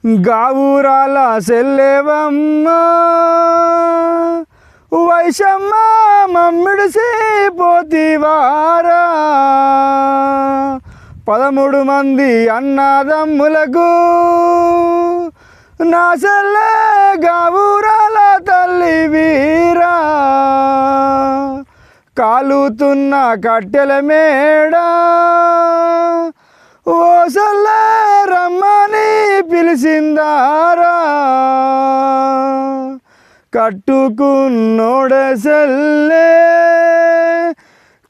గావురాల సెల్లెవమ్మ వైషమ్మ మమ్మిడిసి పోతివారా 13 మంది అన్నదమ్ములకు నా సెల్లె గావురాల తల్లి వీరా కాలుతున్న కట్టెల మేడ ఓ సెల్లె రమ్మని పిలిచిందారా కట్టుకున్నోడే సెల్లె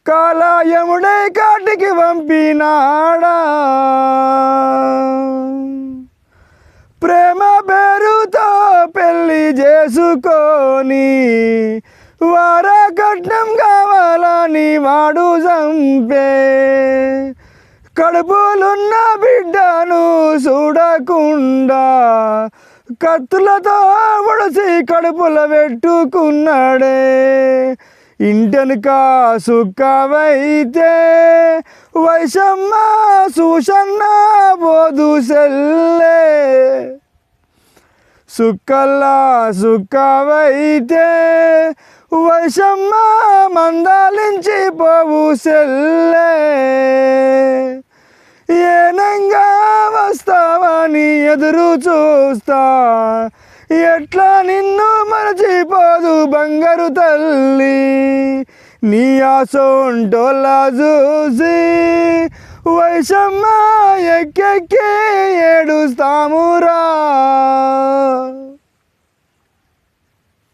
కాలాయముడే కాటికి పంపినాడా ప్రేమ పేరుతో పెళ్లి చేసుకొని వారకట్నం కావాలని వాడు చంపే కడుపులున్న బిడ్డను చూడకుండా కత్తులతో ఒడిసి కడుపులో పెట్టుకున్నాడే ఇంటెనుక సుక్కవైతే వైషమ్మ సూషన్న బోదు సెల్లె సుక్కల్లా సుక్కవైతే వైషమ్మ మందాలించి పోవు సెల్లె ఏనంగా వస్తావని ఎదురు చూస్తా ఎట్లా నిన్ను మరచిపోదు బంగారు తల్లి నీ ఆసోంటోలా చూసి వైషమ్మ ఎక్కెక్కి ఏడుస్తామురా.